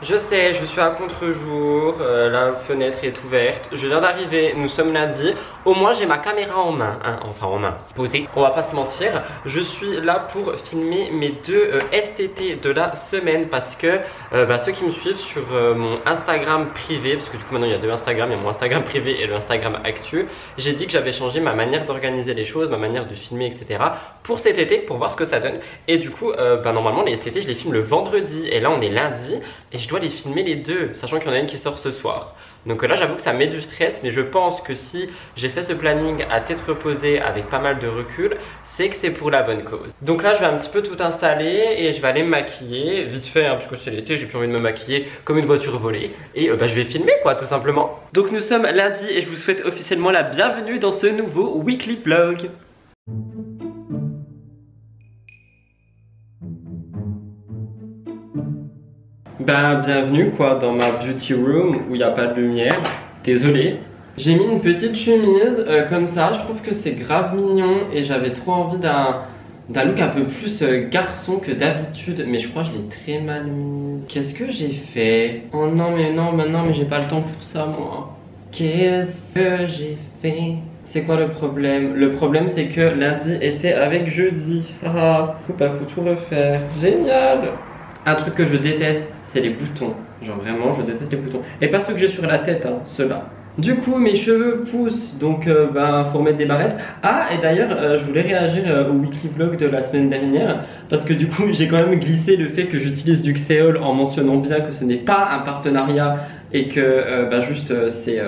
Je sais, je suis à contre-jour, la fenêtre est ouverte, je viens d'arriver, nous sommes lundi. Au moins j'ai ma caméra en main, hein, enfin en main, posée. On va pas se mentir, je suis là pour filmer mes deux STT de la semaine parce que ceux qui me suivent sur mon Instagram privé, parce que du coup maintenant il y a deux Instagram, il y a mon Instagram privé et le Instagram actu, j'ai dit que j'avais changé ma manière d'organiser les choses, ma manière de filmer, etc. pour cet été, pour voir ce que ça donne. Et du coup, normalement les STT je les filme le vendredi et là on est lundi et je dois les filmer les deux, sachant qu'il y en a une qui sort ce soir. Donc là j'avoue que ça met du stress, mais je pense que si j'ai fait ce planning à tête reposée avec pas mal de recul, c'est que c'est pour la bonne cause. Donc là je vais un petit peu tout installer et je vais aller me maquiller, vite fait hein, parce que c'est l'été, j'ai plus envie de me maquiller comme une voiture volée. Et je vais filmer quoi tout simplement. Donc nous sommes lundi et je vous souhaite officiellement la bienvenue dans ce nouveau weekly vlog. Bienvenue quoi dans ma beauty room où il n'y a pas de lumière. Désolé. J'ai mis une petite chemise comme ça, je trouve que c'est grave mignon et j'avais trop envie d'un look un peu plus garçon que d'habitude, mais je crois que je l'ai très mal mis. Qu'est-ce que j'ai fait? Oh non mais j'ai pas le temps pour ça moi. Qu'est-ce que j'ai fait? C'est quoi le problème? Le problème c'est que lundi était avec jeudi. Faut tout refaire. Génial! Un truc que je déteste, c'est les boutons. Genre vraiment, je déteste les boutons. Et pas ceux que j'ai sur la tête, hein, ceux-là. Du coup, mes cheveux poussent, donc faut remettre des barrettes. Ah, et d'ailleurs, je voulais réagir au weekly vlog de la semaine dernière, parce que du coup, j'ai quand même glissé le fait que j'utilise Luxéol en mentionnant bien que ce n'est pas un partenariat et que c'est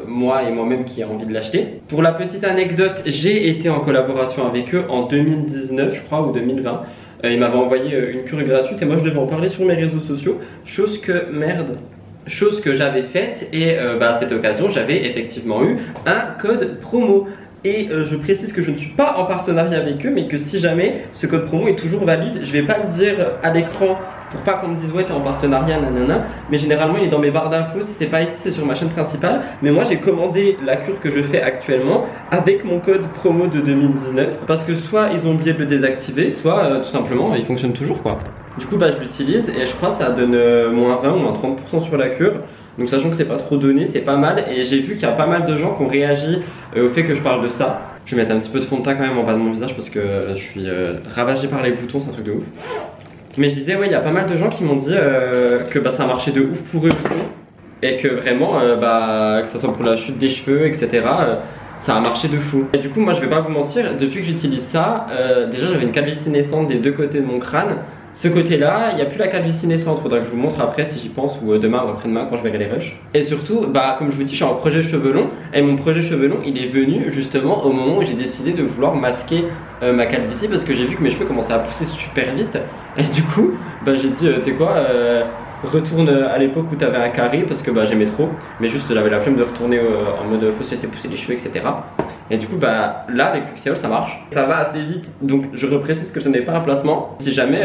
moi et moi-même qui ai envie de l'acheter. Pour la petite anecdote, j'ai été en collaboration avec eux en 2019, je crois, ou 2020. Ils m'avaient envoyé une cure gratuite et moi je devais en parler sur mes réseaux sociaux, chose que j'avais faite et à cette occasion j'avais effectivement eu un code promo. Et je précise que je ne suis pas en partenariat avec eux, mais que si jamais ce code promo est toujours valide, je vais pas le dire à l'écran pour pas qu'on me dise ouais t'es en partenariat nanana, mais généralement il est dans mes barres d'infos, si c'est pas ici c'est sur ma chaîne principale. Mais moi j'ai commandé la cure que je fais actuellement avec mon code promo de 2019 parce que soit ils ont oublié de le désactiver, soit tout simplement il fonctionne toujours quoi. Du coup je l'utilise et je crois que ça donne moins 20 ou moins 30% sur la cure. Donc sachant que c'est pas trop donné, c'est pas mal. Et j'ai vu qu'il y a pas mal de gens qui ont réagi au fait que je parle de ça. Je vais mettre un petit peu de fond de teint quand même en bas de mon visage parce que je suis ravagé par les boutons, c'est un truc de ouf. Mais je disais ouais, il y a pas mal de gens qui m'ont dit que ça marchait de ouf pour eux aussi. Et que vraiment, que ça soit pour la chute des cheveux, etc. Ça a marché de fou. Et du coup moi je vais pas vous mentir, depuis que j'utilise ça, déjà j'avais une calvitie naissante des deux côtés de mon crâne. Ce côté-là, il n'y a plus la calvitie naissante, faudra que je vous montre après si j'y pense ou demain ou après-demain quand je verrai les rushs. Et surtout, comme je vous dis, je suis en projet cheveux longs et mon projet cheveux longs, il est venu justement au moment où j'ai décidé de vouloir masquer ma calvitie parce que j'ai vu que mes cheveux commençaient à pousser super vite. Et du coup, j'ai dit, tu sais quoi, retourne à l'époque où t'avais un carré parce que j'aimais trop, mais juste j'avais la flemme de retourner en mode faut se laisser pousser les cheveux, etc. Et du coup là avec Luxéol ça marche, ça va assez vite, donc je reprécise que ce n'est pas un placement. Si jamais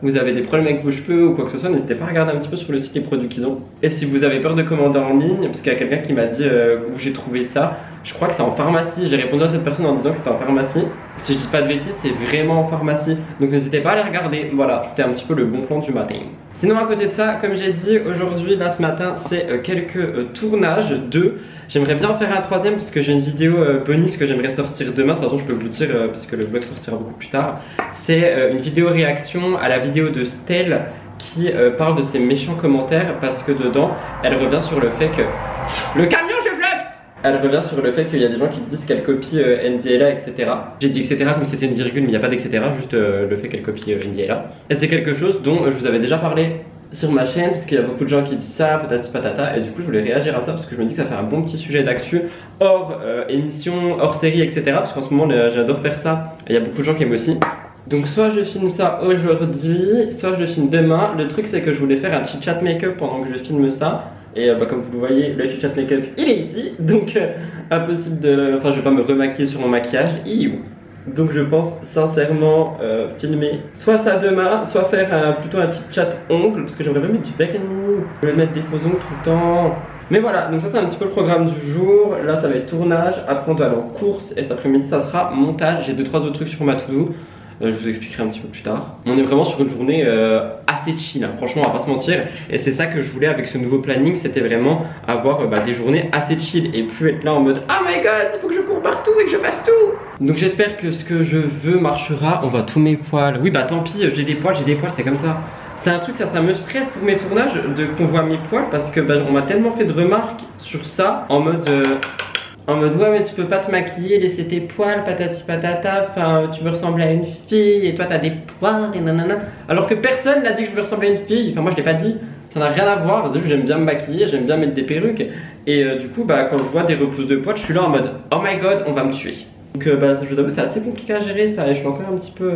vous avez des problèmes avec vos cheveux ou quoi que ce soit, n'hésitez pas à regarder un petit peu sur le site les produits qu'ils ont. Et si vous avez peur de commander en ligne, parce qu'il y a quelqu'un qui m'a dit où j'ai trouvé ça, je crois que c'est en pharmacie, j'ai répondu à cette personne en disant que c'était en pharmacie. Si je dis pas de bêtises, c'est vraiment en pharmacie, donc n'hésitez pas à les regarder. Voilà, c'était un petit peu le bon plan du matin. Sinon à côté de ça, comme j'ai dit aujourd'hui, là ce matin, c'est quelques tournages de... J'aimerais bien faire un troisième parce que j'ai une vidéo bonus que j'aimerais sortir demain. De toute façon je peux vous le dire parce que le vlog sortira beaucoup plus tard. C'est une vidéo réaction à la vidéo de Stell qui parle de ses méchants commentaires parce que dedans elle revient sur le fait que... Le camion je vlog. Elle revient sur le fait qu'il y a des gens qui disent qu'elle copie NDLA, etc. J'ai dit etc comme si c'était une virgule mais il n'y a pas d'etc, juste le fait qu'elle copie NDLA. Et c'est quelque chose dont je vous avais déjà parlé sur ma chaîne parce qu'il y a beaucoup de gens qui disent ça, patati patata, et du coup je voulais réagir à ça parce que je me dis que ça fait un bon petit sujet d'actu hors émission, hors série, etc. Parce qu'en ce moment j'adore faire ça et il y a beaucoup de gens qui aiment aussi. Donc soit je filme ça aujourd'hui, soit je le filme demain. Le truc c'est que je voulais faire un chit chat make-up pendant que je filme ça. Et comme vous le voyez, le chit chat make-up il est ici. Donc impossible de... Enfin je vais pas me remaquiller sur mon maquillage. Donc je pense sincèrement filmer soit ça demain, soit faire plutôt un petit chat ongle parce que j'aimerais bien mettre du vernis, je vais mettre des faux ongles tout le temps. Mais voilà, donc ça c'est un petit peu le programme du jour. Là ça va être tournage, après on doit aller en course et cet après-midi ça sera montage. J'ai 2-3 autres trucs sur ma to-do, je vous expliquerai un petit peu plus tard. On est vraiment sur une journée assez chill, hein. Franchement on va pas se mentir. Et c'est ça que je voulais avec ce nouveau planning, c'était vraiment avoir des journées assez chill et plus être là en mode oh my god, il faut que je cours partout et que je fasse tout. Donc j'espère que ce que je veux marchera. On voit tous mes poils. Oui bah tant pis, j'ai des poils, c'est comme ça. C'est un truc, ça me stresse pour mes tournages qu'on voit mes poils parce que on m'a tellement fait de remarques sur ça en mode ouais mais tu peux pas te maquiller, laisser tes poils, patati patata, enfin tu veux ressembler à une fille et toi t'as des poils et nanana. Alors que personne n'a dit que je veux ressembler à une fille, enfin moi je l'ai pas dit, ça n'a rien à voir, parce que j'aime bien me maquiller, j'aime bien mettre des perruques. Et du coup quand je vois des repousses de poils, je suis là en mode oh my god on va me tuer. Donc je vous avoue c'est assez compliqué à gérer ça et je suis encore un petit peu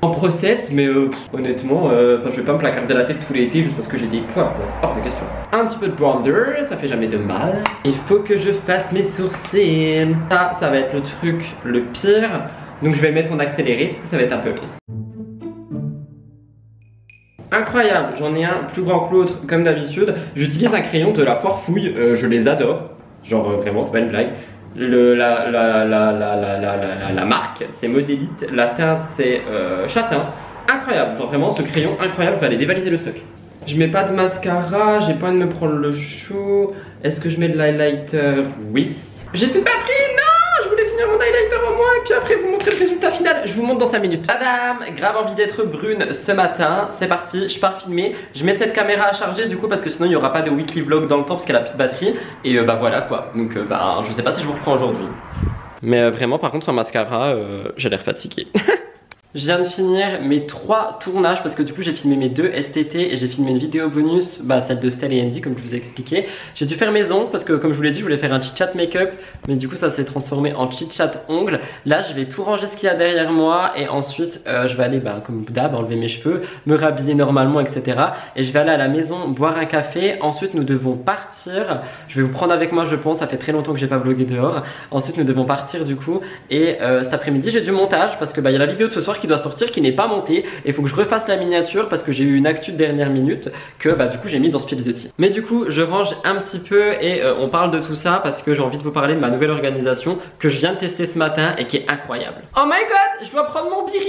en process mais honnêtement je vais pas me placarder la tête tout l'été juste parce que j'ai des poils, c'est hors de question. Un petit peu de bronzer, ça fait jamais de mal. Il faut que je fasse mes sourcils. Ça va être le truc le pire. Donc je vais le mettre en accéléré parce que ça va être un peu incroyable, j'en ai un plus grand que l'autre comme d'habitude. J'utilise un crayon de la Foire Fouille, je les adore. Genre vraiment c'est pas une blague. La marque c'est Modélite, la teinte c'est châtain. Incroyable, genre vraiment ce crayon incroyable, fallait dévaliser le stock. Je mets pas de mascara, j'ai pas envie de me prendre le chou. Est-ce que je mets de l'highlighter? Oui. J'ai plus de batterie, non! Je voulais finir mon highlighter en moi et puis après vous montrer le résultat final. Je vous montre dans 5 minutes. Madame, grave envie d'être brune ce matin. C'est parti, je pars filmer. Je mets cette caméra à charger du coup parce que sinon il n'y aura pas de weekly vlog dans le temps parce qu'elle a plus de batterie. Et voilà quoi. Donc je sais pas si je vous reprends aujourd'hui. Mais vraiment par contre sans mascara, j'ai l'air fatigué. Je viens de finir mes 3 tournages parce que du coup j'ai filmé mes 2 STT et j'ai filmé une vidéo bonus, celle de Stella et Andy comme je vous ai expliqué. J'ai dû faire mes ongles parce que comme je vous l'ai dit je voulais faire un chit chat make-up mais du coup ça s'est transformé en chit chat ongles. Là je vais tout ranger ce qu'il y a derrière moi et ensuite je vais aller comme d'hab enlever mes cheveux, me rhabiller normalement etc. Et je vais aller à la maison boire un café. Ensuite nous devons partir, je vais vous prendre avec moi je pense, ça fait très longtemps que j'ai pas vlogué dehors. Ensuite nous devons partir du coup et cet après-midi j'ai du montage parce que il y a la vidéo de ce soir qui doit sortir qui n'est pas montée et il faut que je refasse la miniature parce que j'ai eu une actu de dernière minute que du coup j'ai mis dans Spill the Tea. Mais du coup je range un petit peu et on parle de tout ça parce que j'ai envie de vous parler de ma nouvelle organisation que je viens de tester ce matin et qui est incroyable. Oh my god, je dois prendre mon Biril,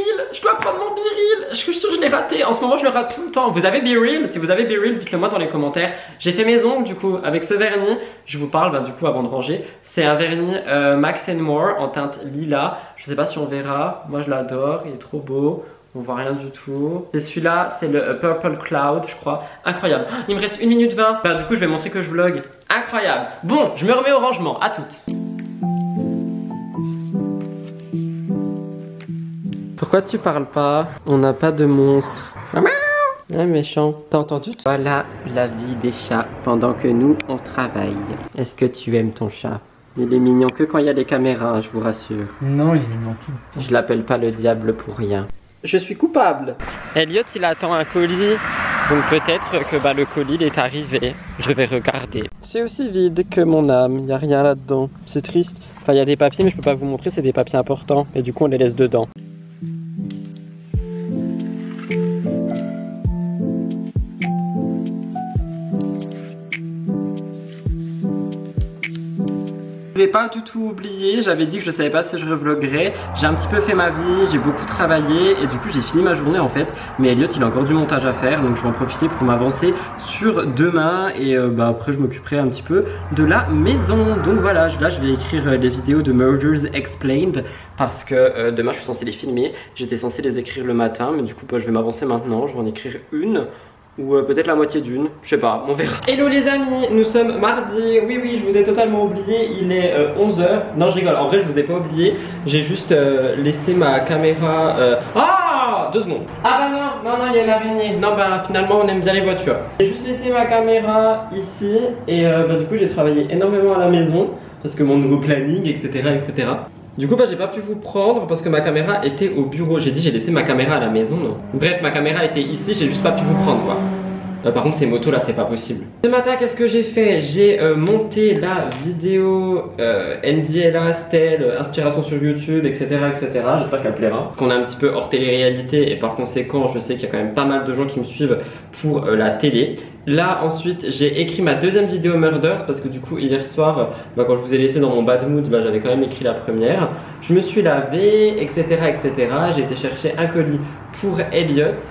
je suis sûr que je l'ai raté, en ce moment je le rate tout le temps. Vous avez Biril? Si vous avez Biril dites-le moi dans les commentaires. J'ai fait mes ongles du coup avec ce vernis, je vous parle du coup avant de ranger. C'est un vernis Max & More en teinte lilas. Je sais pas si on verra, moi je l'adore, il est trop beau, on voit rien du tout. C'est celui-là, c'est le Purple Cloud je crois, incroyable. Il me reste 1 minute 20, du coup je vais montrer que je vlog, incroyable. Bon, je me remets au rangement, à toutes. Pourquoi tu parles pas? On n'a pas de monstre. Ah méchant, t'as entendu? Voilà la vie des chats pendant que nous on travaille. Est-ce que tu aimes ton chat? Il est mignon que quand il y a des caméras, je vous rassure. Non, il est mignon tout le temps. Je l'appelle pas le diable pour rien. Je suis coupable. Elliot, il attend un colis. Donc peut-être que le colis il est arrivé. Je vais regarder. C'est aussi vide que mon âme. Il n'y a rien là-dedans. C'est triste. Enfin, il y a des papiers, mais je peux pas vous montrer. C'est des papiers importants. Et du coup, on les laisse dedans. Je n'ai pas du tout oublié, j'avais dit que je savais pas si je revloggerais. J'ai un petit peu fait ma vie, j'ai beaucoup travaillé et du coup j'ai fini ma journée en fait. Mais Elliot il a encore du montage à faire donc je vais en profiter pour m'avancer sur demain et après je m'occuperai un petit peu de la maison. Donc voilà, là je vais écrire les vidéos de Murders Explained parce que demain je suis censé les filmer. J'étais censé les écrire le matin mais du coup je vais m'avancer maintenant, je vais en écrire une. Ou peut-être la moitié d'une, je sais pas, on verra. Hello les amis, nous sommes mardi, oui je vous ai totalement oublié, il est 11 h. Non je rigole, en vrai je vous ai pas oublié, j'ai juste laissé ma caméra... Ah 2 secondes. Ah non, il y a une araignée. Non finalement on aime bien les voitures. J'ai juste laissé ma caméra ici et du coup j'ai travaillé énormément à la maison parce que mon nouveau planning etc. Du coup j'ai pas pu vous prendre parce que ma caméra était au bureau. J'ai dit j'ai laissé ma caméra à la maison non. Bref ma caméra était ici, j'ai juste pas pu vous prendre quoi. Par contre ces motos là c'est pas possible. Ce matin qu'est-ce que j'ai fait? J'ai monté la vidéo NDLA, Stell, inspiration sur YouTube etc. J'espère qu'elle plaira. Parce qu'on est un petit peu hors télé-réalité et par conséquent je sais qu'il y a quand même pas mal de gens qui me suivent pour la télé. Là ensuite j'ai écrit ma deuxième vidéo Murders parce que du coup hier soir quand je vous ai laissé dans mon bad mood j'avais quand même écrit la première. Je me suis lavé etc. J'ai été chercher un colis pour Elliot.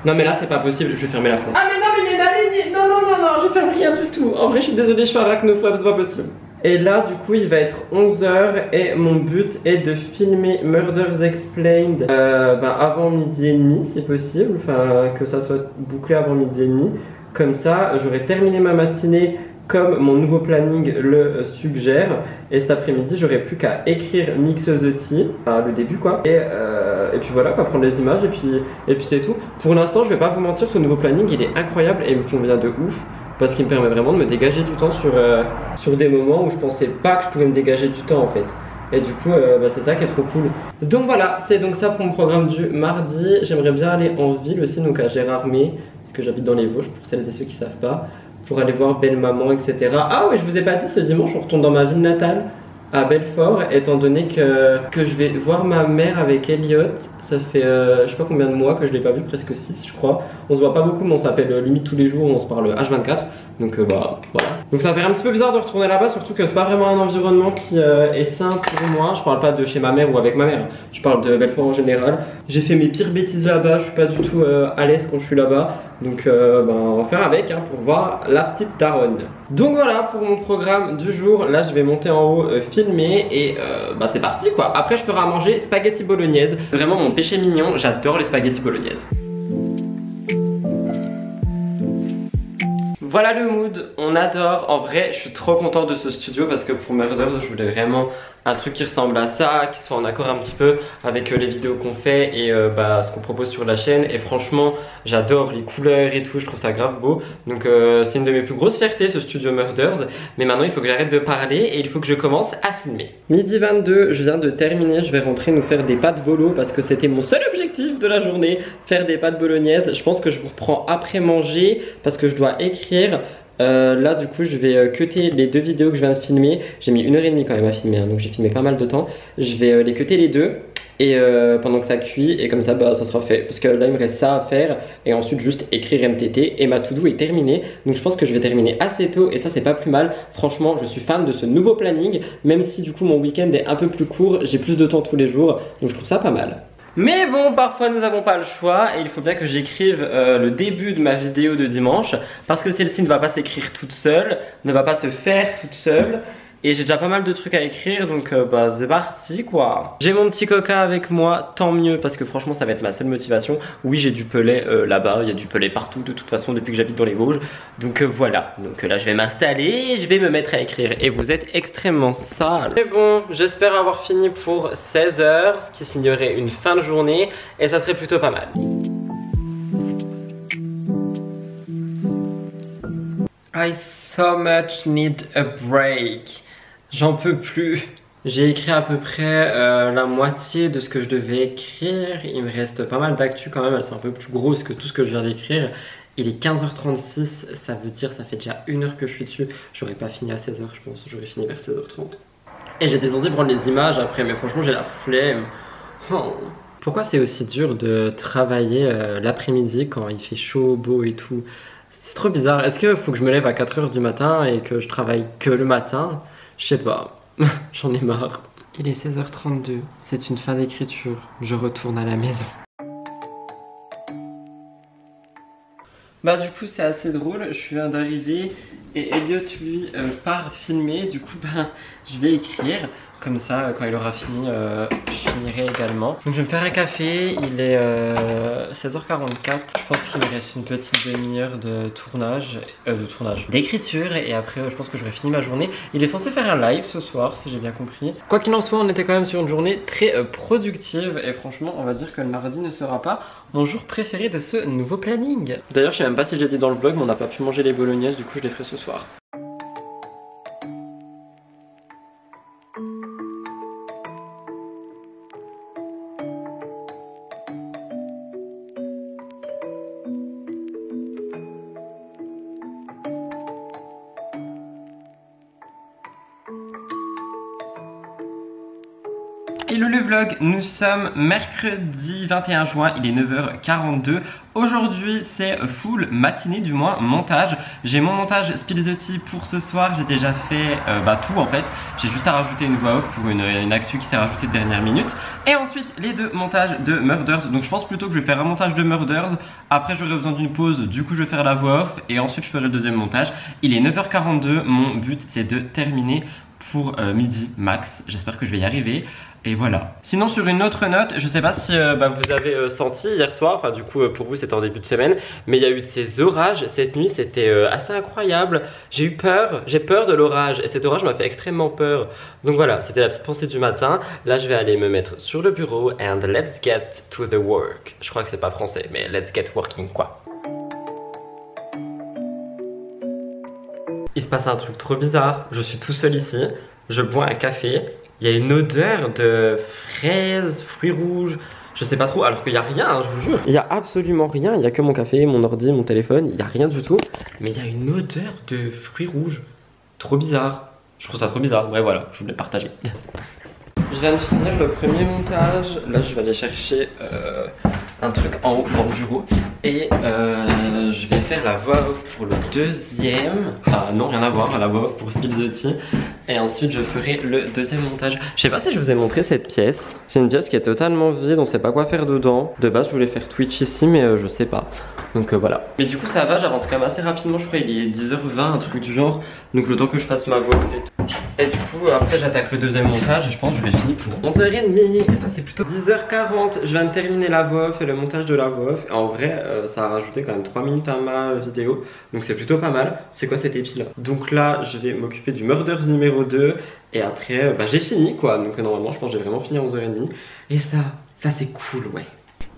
Non mais là c'est pas possible, je vais fermer la fenêtre. Ah mais non mais il y a une araignée. Non non non non, je ferme rien du tout. En vrai je suis désolée, je suis arachnophobe, c'est pas possible. Et là du coup il va être 11h et mon but est de filmer Murders Explained avant midi et demi si possible, enfin que ça soit bouclé avant midi et demi. Comme ça j'aurai terminé ma matinée comme mon nouveau planning le suggère, et cet après-midi j'aurai plus qu'à écrire Mix the Tea, enfin, le début quoi, et puis voilà quoi, prendre les images et puis c'est tout. Pour l'instant je vais pas vous mentir, ce nouveau planning il est incroyable et il me convient de ouf, parce qu'il me permet vraiment de me dégager du temps sur des moments où je pensais pas que je pouvais me dégager du temps en fait. Et du coup, c'est ça qui est trop cool. Donc voilà, c'est donc ça pour mon programme du mardi. J'aimerais bien aller en ville aussi, donc à Gérardmer, parce que j'habite dans les Vosges, pour celles et ceux qui savent pas, pour aller voir belle maman, etc. Ah oui, je vous ai pas dit, ce dimanche, on retourne dans ma ville natale, à Belfort, étant donné que je vais voir ma mère avec Elliot. Ça fait je sais pas combien de mois que je l'ai pas vu, presque 6 je crois. On se voit pas beaucoup, mais on s'appelle limite tous les jours, on se parle H24. Donc voilà. Donc ça va faire un petit peu bizarre de retourner là-bas, surtout que c'est pas vraiment un environnement qui est sain pour moi. Je parle pas de chez ma mère ou avec ma mère, je parle de Belfort en général. J'ai fait mes pires bêtises là-bas, je suis pas du tout à l'aise quand je suis là-bas. Donc on va faire avec pour voir la petite daronne. Donc voilà pour mon programme du jour. Là je vais monter en haut, filmer et c'est parti quoi. Après je ferai à manger spaghetti bolognaise. Vraiment mon péché mignon, j'adore les spaghetti bolognaise. Voilà le mood, on adore. En vrai, je suis trop content de ce studio parce que pour Murders, je voulais vraiment un truc qui ressemble à ça, qui soit en accord un petit peu avec les vidéos qu'on fait et ce qu'on propose sur la chaîne. Et franchement, j'adore les couleurs et tout, je trouve ça grave beau. Donc c'est une de mes plus grosses fiertés, ce studio Murders. Mais maintenant, il faut que j'arrête de parler et il faut que je commence à filmer. Midi 22, je viens de terminer, je vais rentrer nous faire des pâtes bolo parce que c'était mon seul objectif de la journée, faire des pâtes bolognaises. Je pense que je vous reprends après manger parce que je dois écrire. Là du coup je vais cutter les deux vidéos que je viens de filmer. J'ai mis 1h30 quand même à filmer donc j'ai filmé pas mal de temps. Je vais les cutter les deux et pendant que ça cuit, et comme ça ça sera fait, parce que là il me reste ça à faire et ensuite juste écrire MTT et ma to-do est terminée. Donc je pense que je vais terminer assez tôt et ça c'est pas plus mal. Franchement je suis fan de ce nouveau planning, même si du coup mon week-end est un peu plus court, j'ai plus de temps tous les jours, donc je trouve ça pas mal. Mais bon, parfois nous n'avons pas le choix et il faut bien que j'écrive le début de ma vidéo de dimanche, parce que celle-ci ne va pas s'écrire toute seule, ne va pas se faire toute seule. Et j'ai déjà pas mal de trucs à écrire, donc c'est parti quoi. J'ai mon petit coca avec moi, tant mieux, parce que franchement ça va être ma seule motivation. Oui, j'ai du pelé là-bas, il y a du pelé partout de toute façon depuis que j'habite dans les Vosges. Donc voilà, donc là je vais m'installer et je vais me mettre à écrire. Et vous êtes extrêmement sale. Mais bon, j'espère avoir fini pour 16h, ce qui signerait une fin de journée, et ça serait plutôt pas mal. I so much need a break. J'en peux plus. J'ai écrit à peu près la moitié de ce que je devais écrire. Il me reste pas mal d'actu quand même, elles sont un peu plus grosses que tout ce que je viens d'écrire. Il est 15h36, ça veut dire ça fait déjà 1h que je suis dessus. J'aurais pas fini à 16h je pense, j'aurais fini vers 16h30. Et j'étais censé prendre les images après, mais franchement j'ai la flemme. Oh. Pourquoi c'est aussi dur de travailler l'après-midi quand il fait chaud, beau et tout? C'est trop bizarre. Est-ce qu'il faut que je me lève à 4h du matin et que je travaille que le matin? Je sais pas, j'en ai marre. Il est 16h32, c'est une fin d'écriture, je retourne à la maison. Bah du coup c'est assez drôle, je viens d'arriver et Elliot lui part filmer, du coup je vais écrire. Comme ça, quand il aura fini, je finirai également. Donc je vais me faire un café, il est 16h44. Je pense qu'il me reste une petite demi-heure de tournage, d'écriture, et après je pense que j'aurai fini ma journée. Il est censé faire un live ce soir, si j'ai bien compris. Quoi qu'il en soit, on était quand même sur une journée très productive, et franchement, on va dire que le mardi ne sera pas mon jour préféré de ce nouveau planning. D'ailleurs, je sais même pas si j'ai dit dans le vlog, mais on n'a pas pu manger les bolognaises, du coup je les ferai ce soir. Hello le vlog, nous sommes mercredi 21 juin, il est 9h42. Aujourd'hui c'est full matinée, du moins montage. J'ai mon montage Spill the Tea pour ce soir, j'ai déjà fait tout en fait. J'ai juste à rajouter une voix off pour une actu qui s'est rajoutée de dernière minute. Et ensuite les deux montages de Murders. Donc je pense plutôt que je vais faire un montage de Murders. Après j'aurai besoin d'une pause, du coup je vais faire la voix off. Et ensuite je ferai le deuxième montage. Il est 9h42, mon but c'est de terminer pour midi max. J'espère que je vais y arriver. Et voilà. Sinon sur une autre note, je sais pas si vous avez senti hier soir, enfin du coup pour vous c'était en début de semaine, mais il y a eu de ces orages cette nuit, c'était assez incroyable. J'ai eu peur, j'ai peur de l'orage et cet orage m'a fait extrêmement peur. Donc voilà, c'était la petite pensée du matin. Là je vais aller me mettre sur le bureau and let's get to the work. Je crois que c'est pas français, mais let's get working quoi. Il se passe un truc trop bizarre, je suis tout seul ici, je bois un café. Il y a une odeur de fraises, fruits rouges, je sais pas trop, alors qu'il n'y a rien, hein, je vous jure. Il n'y a absolument rien, il n'y a que mon café, mon ordi, mon téléphone, il n'y a rien du tout. Mais il y a une odeur de fruits rouges, trop bizarre. Je trouve ça trop bizarre, ouais voilà, je voulais le partager. Je viens de finir le premier montage, là je vais aller chercher un truc en haut dans le bureau. Et je vais faire la voix off pour le deuxième, enfin non rien à voir, la voix off pour Spill the Tea. Et ensuite je ferai le deuxième montage. Je sais pas si je vous ai montré cette pièce. C'est une pièce qui est totalement vide, on sait pas quoi faire dedans. De base je voulais faire Twitch ici mais je sais pas. Donc voilà. Mais du coup ça va, j'avance quand même assez rapidement, je crois il est 10h20, un truc du genre. Donc le temps que je fasse ma voix off et tout. Et du coup après j'attaque le deuxième montage et je pense que je vais finir pour 11h30. Et ça c'est plutôt 10h40. Je viens de terminer la voix off et le montage de la voix off. En vrai ça a rajouté quand même 3 minutes à ma vidéo. Donc c'est plutôt pas mal. C'est quoi cet épi là? Donc là je vais m'occuper du Murder numéro 2. Et après j'ai fini quoi. Donc normalement je pense que j'ai vraiment fini à 11h30. Et ça c'est cool ouais.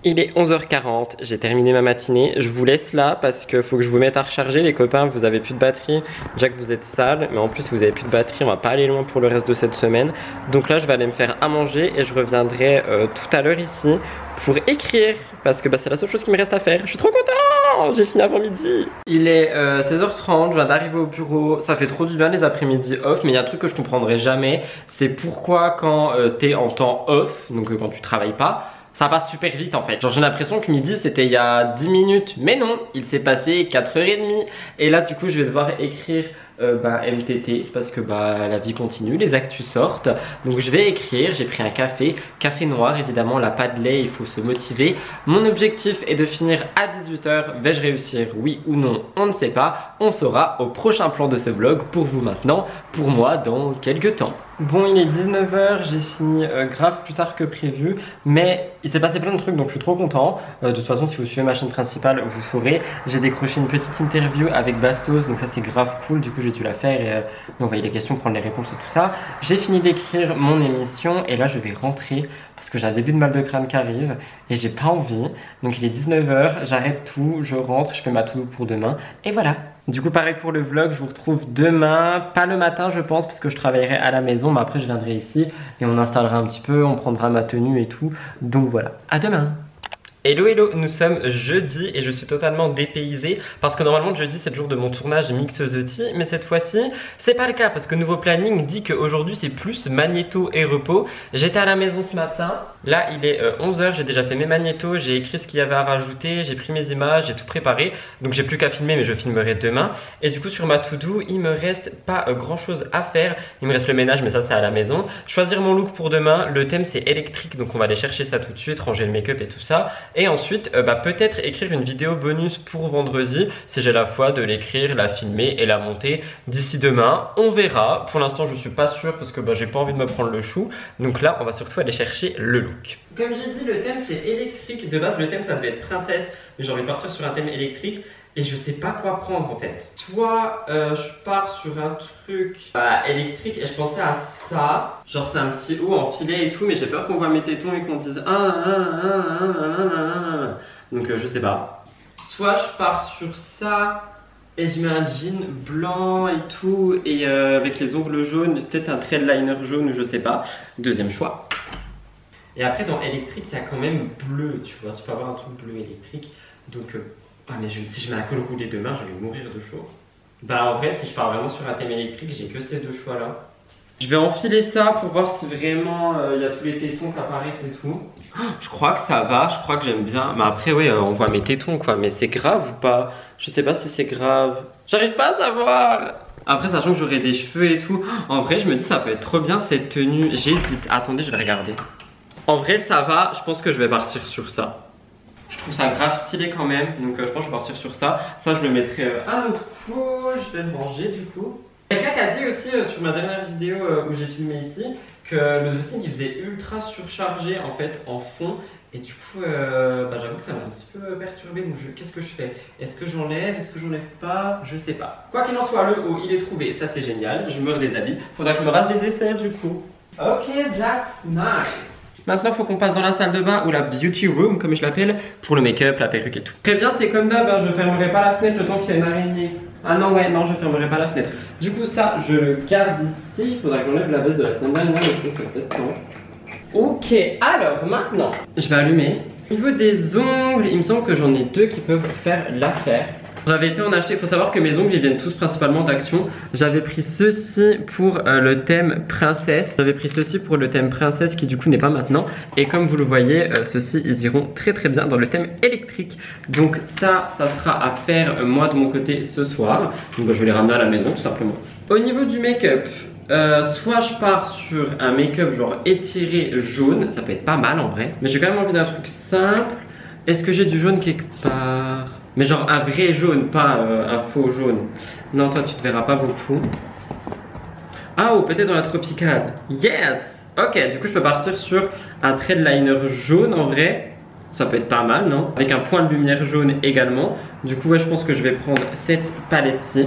Il est 11h40, j'ai terminé ma matinée. Je vous laisse là parce qu'il faut que je vous mette à recharger les copains, vous avez plus de batterie. Déjà que vous êtes sales, mais en plus vous avez plus de batterie, on va pas aller loin pour le reste de cette semaine. Donc là je vais aller me faire à manger et je reviendrai tout à l'heure ici pour écrire. Parce que c'est la seule chose qui me reste à faire. Je suis trop content, j'ai fini avant midi. Il est 16h30, je viens d'arriver au bureau. Ça fait trop du bien les après-midi off. Mais il y a un truc que je comprendrai jamais. C'est pourquoi quand t'es en temps off, donc quand tu travailles pas, ça passe super vite en fait. Genre j'ai l'impression que midi c'était il y a 10 minutes. Mais non, il s'est passé 4h30. Et là du coup je vais devoir écrire MTT parce que la vie continue, les actus sortent. Donc je vais écrire, j'ai pris un café noir évidemment, la pas de lait, il faut se motiver. Mon objectif est de finir à 18h. Vais-je réussir? Oui ou non? On ne sait pas, on saura au prochain plan de ce vlog. Pour vous maintenant, pour moi dans quelques temps. Bon il est 19h, j'ai fini grave plus tard que prévu. Mais il s'est passé plein de trucs donc je suis trop content. De toute façon si vous suivez ma chaîne principale vous saurez. J'ai décroché une petite interview avec Bastos, donc ça c'est grave cool. Du coup j'ai dû la faire et envoyer les questions, prendre les réponses et tout ça. J'ai fini d'écrire mon émission et là je vais rentrer parce que j'ai un début de mal de crâne qui arrive et j'ai pas envie. Donc il est 19h, j'arrête tout, je rentre, je fais ma to-do pour demain et voilà. Du coup pareil pour le vlog, je vous retrouve demain, pas le matin je pense parce que je travaillerai à la maison, mais après je viendrai ici et on installera un petit peu, on prendra ma tenue et tout. Donc voilà, à demain. Hello hello, nous sommes jeudi et je suis totalement dépaysé parce que normalement le jeudi c'est le jour de mon tournage Mix the Tea, mais cette fois-ci c'est pas le cas parce que nouveau planning dit qu'aujourd'hui c'est plus magnéto et repos. J'étais à la maison ce matin, là il est 11h, j'ai déjà fait mes magnétos, j'ai écrit ce qu'il y avait à rajouter, j'ai pris mes images, j'ai tout préparé, donc j'ai plus qu'à filmer mais je filmerai demain. Et du coup sur ma to-do il me reste pas grand chose à faire, il me reste le ménage mais ça c'est à la maison. Choisir mon look pour demain, le thème c'est électrique donc on va aller chercher ça tout de suite, ranger le make-up et tout ça. Et ensuite, peut-être écrire une vidéo bonus pour vendredi, si j'ai la foi de l'écrire, la filmer et la monter d'ici demain. On verra. Pour l'instant, je suis pas sûr parce que j'ai pas envie de me prendre le chou. Donc là, on va surtout aller chercher le look. Comme j'ai dit, le thème c'est électrique. De base, le thème ça devait être princesse, mais j'ai envie de partir sur un thème électrique. Et je sais pas quoi prendre en fait. Soit je pars sur un truc électrique et je pensais à ça. Genre c'est un petit haut en filet et tout, mais j'ai peur qu'on voit mes tétons et qu'on dise donc je sais pas. Soit je pars sur ça et je mets un jean blanc et tout et avec les ongles jaunes, peut-être un trail liner jaune, je sais pas. Deuxième choix. Et après dans électrique il y a quand même bleu, tu vois, tu peux avoir un truc bleu électrique. Donc mais si je mets un col roulé demain, je vais mourir de chaud. En vrai, si je pars vraiment sur un thème électrique, j'ai que ces deux choix là. Je vais enfiler ça pour voir si vraiment il y a tous les tétons qui apparaissent et tout. Oh, je crois que ça va, je crois que j'aime bien. Mais après, ouais, on voit mes tétons quoi. Mais c'est grave ou pas? Je sais pas si c'est grave. J'arrive pas à savoir. Après, sachant que j'aurai des cheveux et tout. En vrai, je me dis, ça peut être trop bien cette tenue. J'hésite. Attendez, je vais regarder. En vrai, ça va. Je pense que je vais partir sur ça. Je trouve ça grave stylé quand même. Donc, je pense que je vais partir sur ça. Ça, je le mettrai à l'autre coup. Je vais le ranger du coup. Quelqu'un qui a dit aussi sur ma dernière vidéo où j'ai filmé ici que le dressing il faisait ultra surchargé en fait en fond et du coup j'avoue que ça m'a un petit peu perturbé donc qu'est-ce que je fais? Est-ce que j'enlève? Est-ce que j'enlève pas? Je sais pas. Quoi qu'il en soit, le haut il est trouvé, ça c'est génial, je me redéshabille. Faudra que je me rase des aisselles du coup. Ok, that's nice. Maintenant, il faut qu'on passe dans la salle de bain ou la beauty room, comme je l'appelle, pour le make-up, la perruque et tout. Très bien, c'est comme d'hab, hein, je fermerai pas la fenêtre le temps qu'il y a une araignée. Ah non, ouais, non, je fermerai pas la fenêtre. Du coup, ça, je le garde ici. Il faudra que j'enlève la veste de la semaine dernière, mais ça, c'est peut-être temps. Ok, alors maintenant, je vais allumer. Au niveau des ongles, il me semble que j'en ai deux qui peuvent faire l'affaire. J'avais été en acheter, il faut savoir que mes ongles ils viennent tous principalement d'Action. J'avais pris ceci pour le thème princesse. J'avais pris ceci pour le thème princesse qui du coup n'est pas maintenant. Et comme vous le voyez, ceux-ci ils iront très très bien dans le thème électrique. Donc ça sera à faire moi de mon côté ce soir. Donc je vais les ramener à la maison tout simplement. Au niveau du make-up, soit je pars sur un make-up genre étiré jaune, ça peut être pas mal en vrai. Mais j'ai quand même envie d'un truc simple. Est-ce que j'ai du jaune quelque part? Mais genre un vrai jaune, pas un faux jaune. Non, toi tu te verras pas beaucoup. Ah, ou peut-être dans la tropicale. Yes! Ok, du coup je peux partir sur un trait de liner jaune en vrai. Ça peut être pas mal, non? Avec un point de lumière jaune également. Du coup, ouais, je pense que je vais prendre cette palette-ci.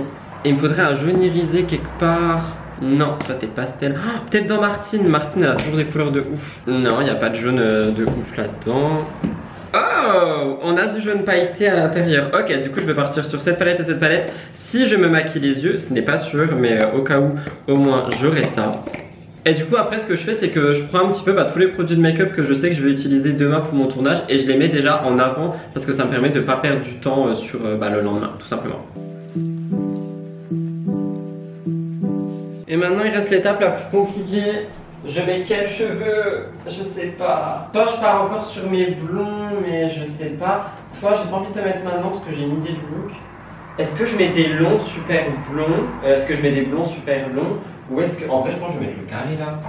Et il me faudrait un jaune irisé quelque part. Non, toi t'es pastel. Oh, peut-être dans Martine. Martine elle a toujours des couleurs de ouf. Non, il n'y a pas de jaune de ouf là-dedans. Oh, on a du jaune pailleté à l'intérieur. Ok, du coup je vais partir sur cette palette et cette palette. Si je me maquille les yeux, ce n'est pas sûr, mais au cas où, au moins j'aurai ça. Et du coup après ce que je fais c'est que je prends un petit peu tous les produits de make-up que je sais que je vais utiliser demain pour mon tournage et je les mets déjà en avant parce que ça me permet de ne pas perdre du temps sur le lendemain tout simplement. Et maintenant il reste l'étape la plus compliquée. Je mets quels cheveux? Je sais pas. Toi je pars encore sur mes blonds mais je sais pas. Toi j'ai pas envie de te mettre maintenant parce que j'ai une idée de look. Est-ce que je mets des longs super blonds? Est-ce que je mets des blonds super longs? Ou est-ce que... En vrai je pense que je vais mettre le carré là.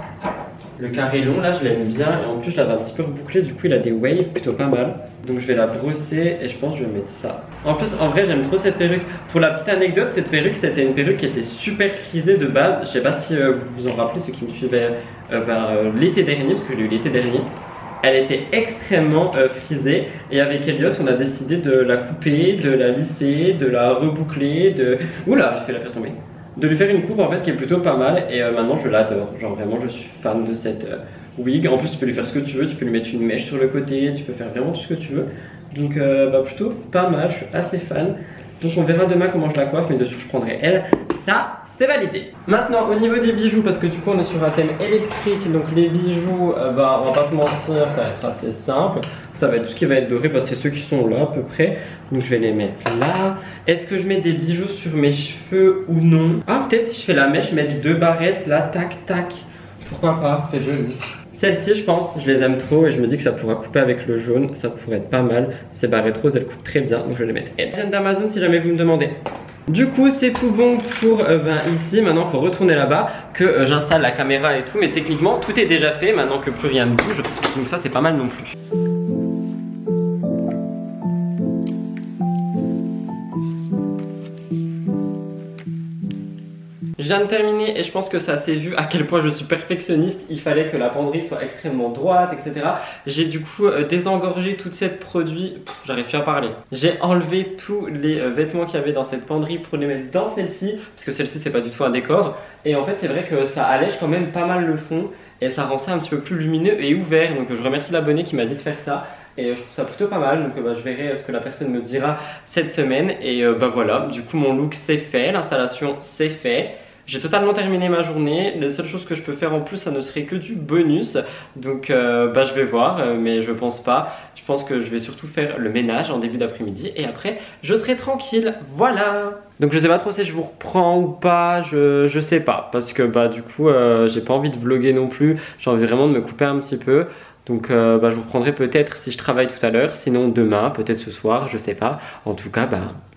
Le carré long là je l'aime bien et en plus je l'avais un petit peu rebouclé, du coup il a des waves plutôt pas mal. Donc je vais la brosser et je pense que je vais mettre ça. En plus en vrai j'aime trop cette perruque. Pour la petite anecdote, cette perruque c'était une perruque qui était super frisée de base. Je sais pas si vous vous en rappelez ceux qui me suivaient l'été dernier, parce que je l'ai eu l'été dernier. Elle était extrêmement frisée et avec Elliot on a décidé de la couper, de la lisser, de la reboucler, de... Oula, j'ai fait la faire tomber. De lui faire une coupe en fait qui est plutôt pas mal et maintenant je l'adore. Genre vraiment je suis fan de cette wig. En plus tu peux lui faire ce que tu veux, tu peux lui mettre une mèche sur le côté, tu peux faire vraiment tout ce que tu veux. Donc plutôt pas mal, je suis assez fan. Donc on verra demain comment je la coiffe mais dessus je prendrai elle. Ça c'est validé. Maintenant au niveau des bijoux, parce que du coup on est sur un thème électrique, donc les bijoux, on va pas se mentir, ça va être assez simple. Ça va être tout ce qui va être doré, parce que c'est ceux qui sont là à peu près. Donc je vais les mettre là. Est-ce que je mets des bijoux sur mes cheveux ou non? Ah peut-être si je fais la mèche, mettre deux barrettes là, tac tac. Pourquoi pas, c'est joli. Celles-ci je pense, je les aime trop et je me dis que ça pourra couper avec le jaune, ça pourrait être pas mal. Ces barrettes roses elles coupent très bien, donc je vais les mettre. Elles viennent d'Amazon si jamais vous me demandez. Du coup c'est tout bon pour ici, maintenant il faut retourner là-bas, que j'installe la caméra et tout, mais techniquement tout est déjà fait maintenant que plus rien ne bouge, donc ça c'est pas mal non plus. Je viens de terminer et je pense que ça s'est vu à quel point je suis perfectionniste. Il fallait que la penderie soit extrêmement droite, etc. J'ai du coup désengorgé toute cette produit. J'arrive plus à parler. J'ai enlevé tous les vêtements qu'il y avait dans cette penderie pour les mettre dans celle-ci. Parce que celle-ci c'est pas du tout un décor. Et en fait c'est vrai que ça allège quand même pas mal le fond. Et ça rend ça un petit peu plus lumineux et ouvert. Donc je remercie l'abonné qui m'a dit de faire ça. Et je trouve ça plutôt pas mal, donc je verrai ce que la personne me dira cette semaine. Et voilà, du coup mon look c'est fait, l'installation c'est fait. J'ai totalement terminé ma journée. La seule chose que je peux faire en plus, ça ne serait que du bonus. Donc je vais voir, mais je pense pas. Je pense que je vais surtout faire le ménage en début d'après-midi et après je serai tranquille. Voilà. Donc je sais pas trop si je vous reprends ou pas, je sais pas. Parce que bah du coup j'ai pas envie de vlogger non plus. J'ai envie vraiment de me couper un petit peu. Donc je vous reprendrai peut-être si je travaille tout à l'heure, sinon demain, peut-être ce soir, je sais pas. En tout cas,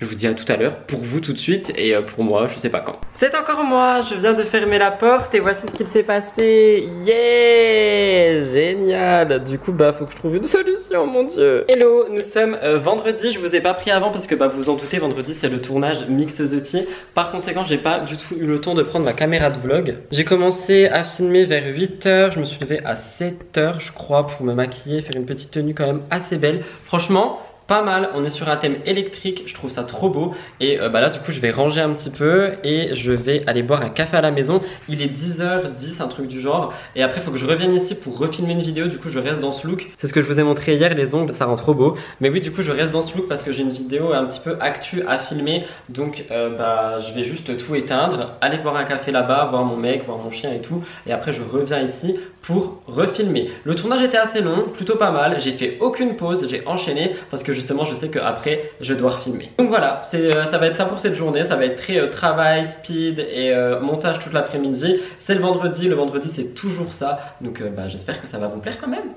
je vous dis à tout à l'heure, pour vous tout de suite et pour moi, je sais pas quand. C'est encore moi, je viens de fermer la porte et voici ce qu'il s'est passé. Yeah, génial. Du coup, faut que je trouve une solution, mon dieu. Hello, nous sommes vendredi, je vous ai pas pris avant parce que vous vous en doutez, vendredi c'est le tournage Mix the Tea. Par conséquent, j'ai pas du tout eu le temps de prendre ma caméra de vlog. J'ai commencé à filmer vers 8 h, je me suis levé à 7 h, je crois, pour me maquiller, faire une petite tenue quand même assez belle. Franchement, pas mal, on est sur un thème électrique, je trouve ça trop beau. Et là du coup je vais ranger un petit peu et je vais aller boire un café à la maison. Il est 10 h 10, un truc du genre. Et après il faut que je revienne ici pour refilmer une vidéo. Du coup je reste dans ce look. C'est ce que je vous ai montré hier, les ongles, ça rend trop beau. Mais oui, du coup je reste dans ce look parce que j'ai une vidéo un petit peu actu à filmer. Donc je vais juste tout éteindre, aller boire un café là-bas, voir mon mec, voir mon chien et tout. Et après je reviens ici pour refilmer. Le tournage était assez long, plutôt pas mal. J'ai fait aucune pause, j'ai enchaîné parce que justement je sais qu'après je dois refilmer. Donc voilà, ça va être ça pour cette journée. Ça va être très travail, speed et montage toute l'après-midi. C'est le vendredi c'est toujours ça. Donc j'espère que ça va vous plaire quand même.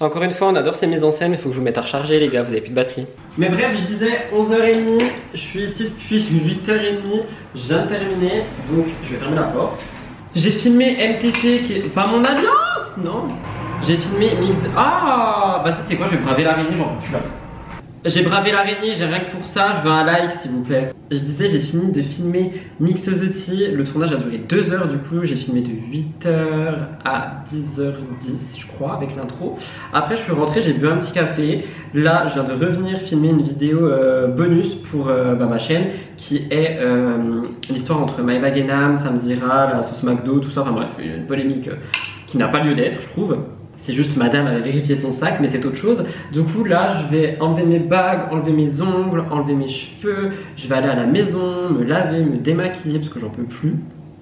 Encore une fois, on adore ces mises en scène, il faut que je vous mette à recharger les gars, vous avez plus de batterie. Mais bref, je disais 11 h 30, je suis ici depuis 8 h 30, je viens de terminer, donc je vais fermer la porte. J'ai filmé MTT qui est pas mon alliance, non. J'ai filmé Mix... Ah c'était quoi, je vais braver l'araignée, j'en peux plus là. J'ai bravé l'araignée, j'ai rien que pour ça, je veux un like s'il vous plaît. Je disais, j'ai fini de filmer Mix the Tea, le tournage a duré 2 heures du coup, j'ai filmé de 8 h à 10 h 10 je crois avec l'intro. Après je suis rentré, j'ai bu un petit café, là je viens de revenir filmer une vidéo bonus pour ma chaîne qui est l'histoire entre Maëva Guénam, Sam Zira, la sauce McDo, tout ça, enfin bref, une polémique qui n'a pas lieu d'être je trouve. C'est juste madame avait vérifié son sac, mais c'est autre chose. Du coup, là, je vais enlever mes bagues, enlever mes ongles, enlever mes cheveux. Je vais aller à la maison, me laver, me démaquiller parce que j'en peux plus.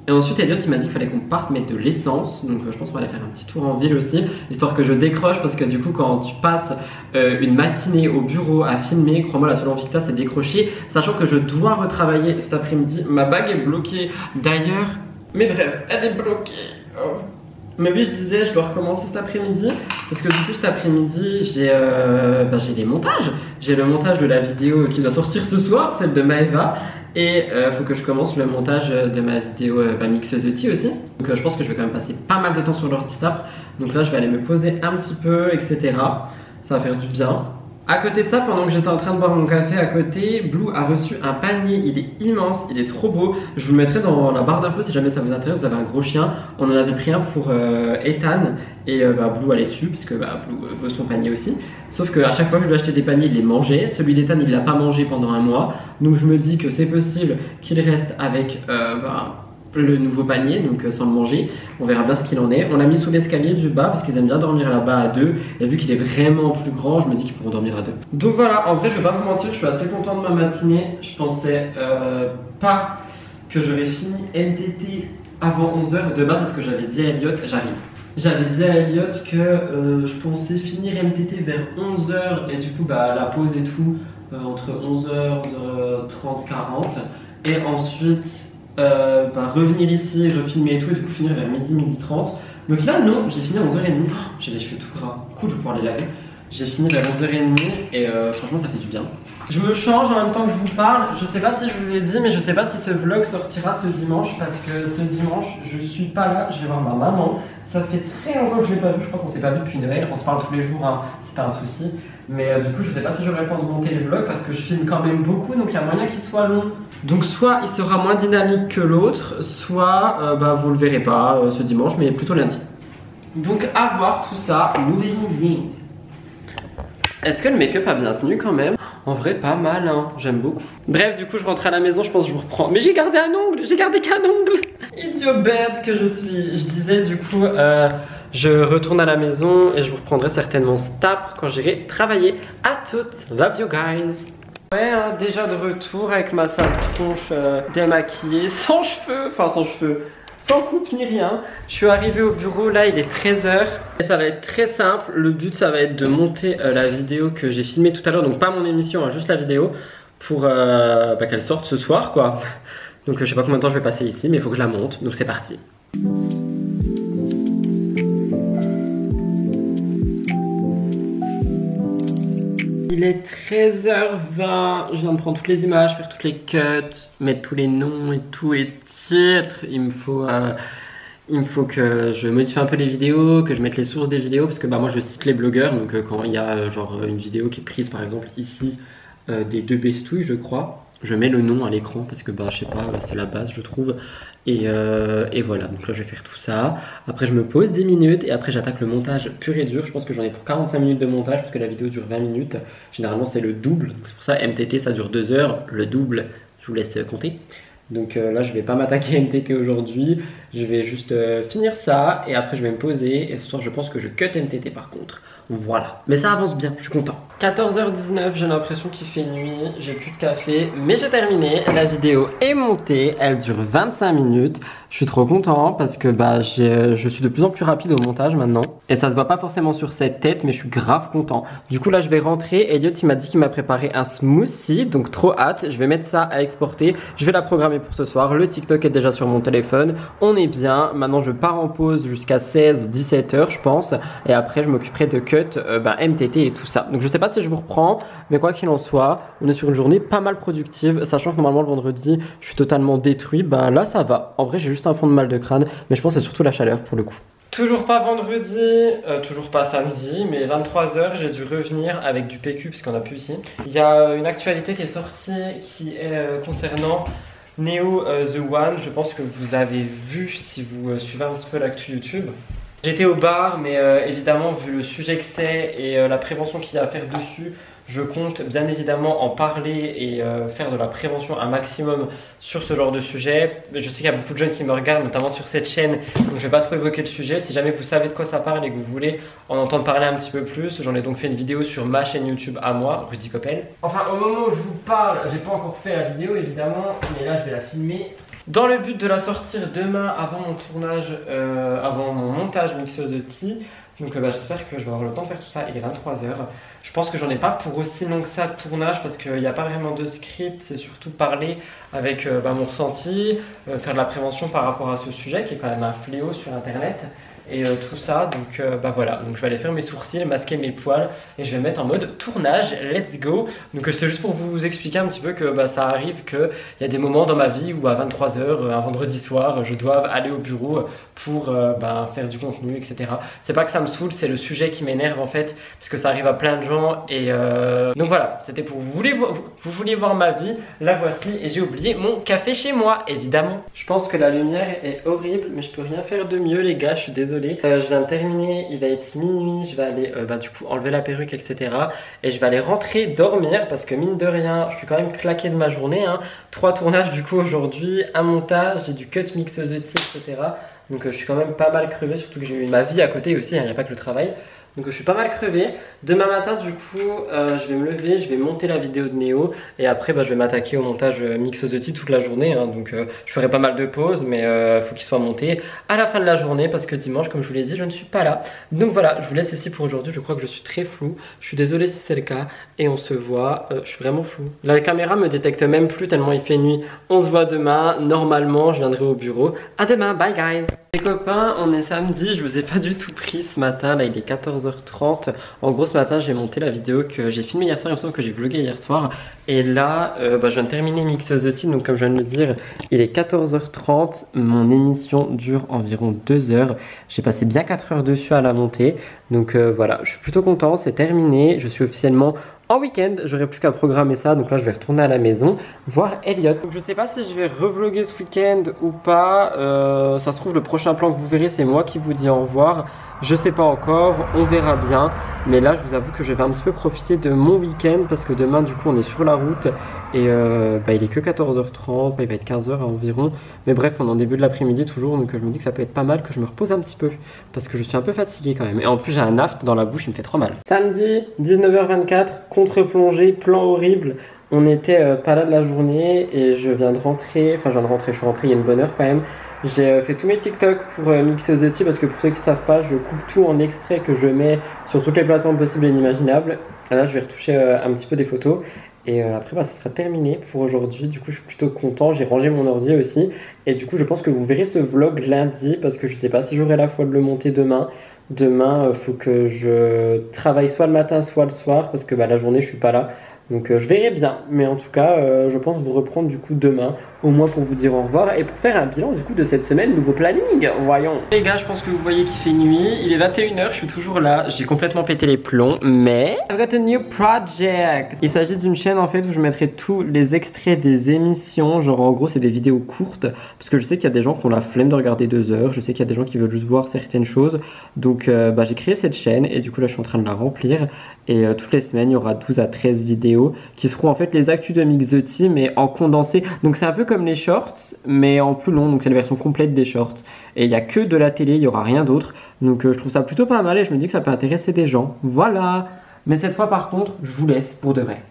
Et ensuite, Elliot, il m'a dit qu'il fallait qu'on parte mettre de l'essence. Donc, je pense qu'on va aller faire un petit tour en ville aussi, histoire que je décroche. Parce que du coup, quand tu passes une matinée au bureau à filmer, crois-moi, la seule envie que t'as, c'est décrocher. Sachant que je dois retravailler cet après-midi. Ma bague est bloquée d'ailleurs. Mais bref, elle est bloquée. Oh. Mais oui, je disais, je dois recommencer cet après-midi parce que du coup cet après-midi j'ai les montages. J'ai le montage de la vidéo qui doit sortir ce soir, celle de Maëva. Et faut que je commence le montage de ma vidéo Mix the Tea aussi. Donc je pense que je vais quand même passer pas mal de temps sur l'ordi stap. Donc là je vais aller me poser un petit peu, etc. Ça va faire du bien. À côté de ça, pendant que j'étais en train de boire mon café à côté, Blue a reçu un panier, il est immense, il est trop beau. Je vous le mettrai dans la barre d'infos si jamais ça vous intéresse, vous avez un gros chien. On en avait pris un pour Ethan et Blue allait dessus puisque Blue veut son panier aussi. Sauf qu'à chaque fois que je lui achetais des paniers, il les mangeait. Celui d'Ethan, il l'a pas mangé pendant un mois. Donc je me dis que c'est possible qu'il reste avec le nouveau panier, donc sans le manger. On verra bien ce qu'il en est. On l'a mis sous l'escalier du bas parce qu'ils aiment bien dormir là-bas à deux. Et vu qu'il est vraiment plus grand, je me dis qu'ils pourront dormir à deux. Donc voilà, en vrai, je vais pas vous mentir, je suis assez content de ma matinée. Je pensais pas que j'aurais fini MTT avant 11 h. De base, c'est ce que j'avais dit à Elliot. J'avais dit à Elliot que je pensais finir MTT vers 11 h et du coup, la pause et tout entre 11 h 30, 40. Et ensuite revenir ici, refilmer et tout, et du coup finir vers midi, midi 30. Mais au final, non, j'ai fini à 11 h 30. Oh, j'ai les cheveux tout gras. Cool, je vais pouvoir les laver. J'ai fini vers 11 h 30 et franchement, ça fait du bien. Je me change en même temps que je vous parle. Je sais pas si je vous ai dit, mais je sais pas si ce vlog sortira ce dimanche parce que ce dimanche, je suis pas là. Je vais voir ma maman. Ça fait très longtemps que je l'ai pas vu. Je crois qu'on s'est pas vu depuis Noël. On se parle tous les jours, hein. C'est pas un souci. Mais du coup, je sais pas si j'aurai le temps de monter les vlogs parce que je filme quand même beaucoup, donc il y a moyen qu'il soit long. Donc soit il sera moins dynamique que l'autre, soit vous le verrez pas ce dimanche, mais plutôt lundi. Donc à voir tout ça, nous verrons bien. Est-ce que le make-up a bien tenu quand même? En vrai, pas mal, hein. J'aime beaucoup. Bref, du coup, je rentre à la maison, je pense que je vous reprends. Mais j'ai gardé un ongle, j'ai gardé qu'un ongle. Idiot bête que je suis. Je disais du coup, je retourne à la maison et je vous reprendrai certainement cet après quand j'irai travailler. À toutes, love you guys. Ouais, hein, déjà de retour avec ma sale tronche démaquillée, sans cheveux, enfin sans cheveux. sans coupe ni rien. Je suis arrivé au bureau, là il est 13h. Et ça va être très simple, le but ça va être de monter la vidéo que j'ai filmée tout à l'heure. Donc pas mon émission, hein, juste la vidéo pour qu'elle sorte ce soir quoi. Donc je sais pas combien de temps je vais passer ici mais il faut que je la monte, donc c'est parti. Il est 13h20, je viens de prendre toutes les images, faire toutes les cuts, mettre tous les noms et tout, et titres. Il me faut que je modifie un peu les vidéos, que je mette les sources des vidéos, parce que bah, moi je cite les blogueurs, donc quand il y a genre une vidéo qui est prise par exemple ici des deux bestouilles je crois, je mets le nom à l'écran parce que bah je sais pas, c'est la base je trouve. Et voilà, donc là je vais faire tout ça. Après je me pose 10 minutes et après j'attaque le montage pur et dur. Je pense que j'en ai pour 45 minutes de montage parce que la vidéo dure 20 minutes. Généralement c'est le double, c'est pour ça MTT ça dure 2 heures, le double je vous laisse compter. Donc là je vais pas m'attaquer à MTT aujourd'hui, je vais juste finir ça et après je vais me poser. Et ce soir je pense que je cut MTT par contre. Voilà, mais ça avance bien, je suis content. 14h19, j'ai l'impression qu'il fait nuit, j'ai plus de café, mais j'ai terminé, la vidéo est montée, elle dure 25 minutes. Je suis trop content parce que bah, je suis de plus en plus rapide au montage maintenant. Et ça se voit pas forcément sur cette tête, mais je suis grave content. Du coup là je vais rentrer, Elliot il m'a dit qu'il m'a préparé un smoothie, donc trop hâte. Je vais mettre ça à exporter, je vais la programmer pour ce soir. Le TikTok est déjà sur mon téléphone, on est bien. Maintenant je pars en pause jusqu'à 16-17h je pense. Et après je m'occuperai de cut MTT et tout ça. Donc je sais pas si je vous reprends, mais quoi qu'il en soit, on est sur une journée pas mal productive, sachant que normalement le vendredi je suis totalement détruit. Ben là ça va, en vrai j'ai juste un fond de mal de crâne, mais je pense que c'est surtout la chaleur pour le coup. Toujours pas vendredi, toujours pas samedi, mais 23h j'ai dû revenir avec du PQ puisqu'on a pu ici. Il y a une actualité qui est sortie qui est concernant Neo The One. Je pense que vous avez vu si vous suivez un petit peu l'actu YouTube. J'étais au bar, mais évidemment, vu le sujet que c'est et la prévention qu'il y a à faire dessus, je compte bien évidemment en parler et faire de la prévention un maximum sur ce genre de sujet. Je sais qu'il y a beaucoup de jeunes qui me regardent, notamment sur cette chaîne, donc je vais pas trop évoquer le sujet. Si jamais vous savez de quoi ça parle et que vous voulez en entendre parler un petit peu plus, j'en ai donc fait une vidéo sur ma chaîne YouTube à moi, Rudy Coppel. Enfin, au moment où je vous parle, j'ai pas encore fait la vidéo évidemment, mais là je vais la filmer. Dans le but de la sortir demain avant mon tournage, avant mon montage mixeuse de tea. Donc j'espère que je vais avoir le temps de faire tout ça. Il est 23h. Je pense que j'en ai pas pour aussi long que ça de tournage parce qu'il n'y a pas vraiment de script. C'est surtout parler avec mon ressenti, faire de la prévention par rapport à ce sujet qui est quand même un fléau sur internet. Et tout ça, donc voilà, donc je vais aller faire mes sourcils, masquer mes poils et je vais mettre en mode tournage, let's go. Donc c'était juste pour vous expliquer un petit peu que ça arrive qu'il y a des moments dans ma vie où à 23h, un vendredi soir, je dois aller au bureau pour faire du contenu, etc. C'est pas que ça me saoule, c'est le sujet qui m'énerve en fait, parce que ça arrive à plein de gens. Et donc voilà, c'était pour vous vouliez voir ma vie, la voici. Et j'ai oublié mon café chez moi, évidemment. Je pense que la lumière est horrible, mais je peux rien faire de mieux les gars, je suis désolé. Je viens de terminer, il va être minuit, je vais aller du coup enlever la perruque, etc. Et je vais aller rentrer dormir parce que mine de rien, je suis quand même claqué de ma journée, hein. 3 tournages du coup aujourd'hui, un montage, j'ai du cut mixeuse de tea, etc. Donc je suis quand même pas mal crevé, surtout que j'ai eu ma vie à côté aussi, il n'y a pas que le travail. Donc je suis pas mal crevé. Demain matin du coup je vais me lever, je vais monter la vidéo de Néo. Et après je vais m'attaquer au montage mixeuse de tea toute la journée, hein. Donc je ferai pas mal de pauses, mais faut qu'il soit monté à la fin de la journée parce que dimanche comme je vous l'ai dit je ne suis pas là. Donc voilà, je vous laisse ici pour aujourd'hui. Je crois que je suis très flou, je suis désolé si c'est le cas. Et on se voit, je suis vraiment flou. La caméra me détecte même plus tellement il fait nuit. On se voit demain, normalement je viendrai au bureau. À demain, bye guys. Les copains, on est samedi, je vous ai pas du tout pris ce matin, là il est 14h30. En gros ce matin j'ai monté la vidéo que j'ai filmée hier soir, il me semble que j'ai vlogué hier soir. Et là je viens de terminer mixeuse de tea, donc comme je viens de le dire, il est 14h30, mon émission dure environ 2 heures. J'ai passé bien 4 heures dessus à la monter, donc voilà, je suis plutôt content, c'est terminé, je suis officiellement en week-end, j'aurai plus qu'à programmer ça, donc là je vais retourner à la maison voir Elliot. Donc je sais pas si je vais revlogger ce week-end ou pas, ça se trouve le prochain plan que vous verrez c'est moi qui vous dis au revoir. Je sais pas encore, on verra bien. Mais là je vous avoue que je vais un petit peu profiter de mon week-end parce que demain du coup on est sur la route. Et il est que 14h30, il va être 15h environ. Mais bref, on est en début de l'après-midi toujours, donc je me dis que ça peut être pas mal que je me repose un petit peu. Parce que je suis un peu fatigué quand même. Et en plus j'ai un aft dans la bouche, il me fait trop mal. Samedi, 19h24, contre-plongée, plan horrible. On était pas là de la journée et je viens de rentrer, je suis rentré il y a une bonne heure quand même. J'ai fait tous mes TikTok pour Mixosity parce que pour ceux qui ne savent pas, je coupe tout en extrait que je mets sur toutes les plateformes possibles et inimaginables. Et là, je vais retoucher un petit peu des photos. Et après, bah, ça sera terminé pour aujourd'hui. Du coup, je suis plutôt content. J'ai rangé mon ordi aussi. Et du coup, je pense que vous verrez ce vlog lundi parce que je sais pas si j'aurai la foi de le monter demain. Demain, il faut que je travaille soit le matin, soit le soir parce que bah, la journée, je suis pas là. Donc je verrai bien, mais en tout cas je pense vous reprendre du coup demain, au moins pour vous dire au revoir et pour faire un bilan du coup de cette semaine, nouveau planning, voyons. Les gars, je pense que vous voyez qu'il fait nuit, il est 21h, je suis toujours là, j'ai complètement pété les plombs, mais I've got a new project. Il s'agit d'une chaîne en fait où je mettrai tous les extraits des émissions, genre en gros c'est des vidéos courtes, parce que je sais qu'il y a des gens qui ont la flemme de regarder 2 heures, je sais qu'il y a des gens qui veulent juste voir certaines choses, donc bah, j'ai créé cette chaîne et du coup là je suis en train de la remplir. Et toutes les semaines, il y aura 12 à 13 vidéos qui seront en fait les actus de Mixosity mais en condensé. Donc c'est un peu comme les shorts mais en plus long, donc c'est la version complète des shorts. Et il n'y a que de la télé, il n'y aura rien d'autre. Donc je trouve ça plutôt pas mal et je me dis que ça peut intéresser des gens. Voilà. Mais cette fois par contre, je vous laisse pour de vrai.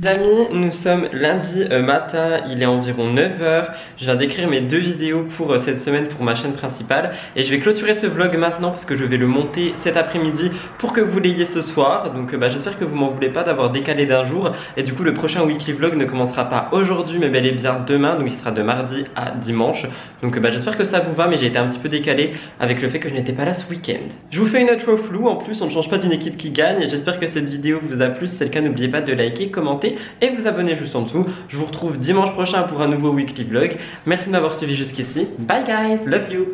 Les amis, nous sommes lundi matin, il est environ 9h. Je viens d'écrire mes 2 vidéos pour cette semaine pour ma chaîne principale. Et je vais clôturer ce vlog maintenant parce que je vais le monter cet après-midi pour que vous l'ayez ce soir. Donc bah, j'espère que vous m'en voulez pas d'avoir décalé d'un jour. Et du coup le prochain weekly vlog ne commencera pas aujourd'hui mais bel et bien demain. Donc il sera de mardi à dimanche. Donc bah, j'espère que ça vous va, mais j'ai été un petit peu décalé avec le fait que je n'étais pas là ce week-end. Je vous fais une intro floue, en plus on ne change pas d'une équipe qui gagne. J'espère que cette vidéo vous a plu, si c'est le cas n'oubliez pas de liker, commenter et vous abonner juste en dessous. Je vous retrouve dimanche prochain pour un nouveau weekly vlog. Merci de m'avoir suivi jusqu'ici. Bye guys, love you.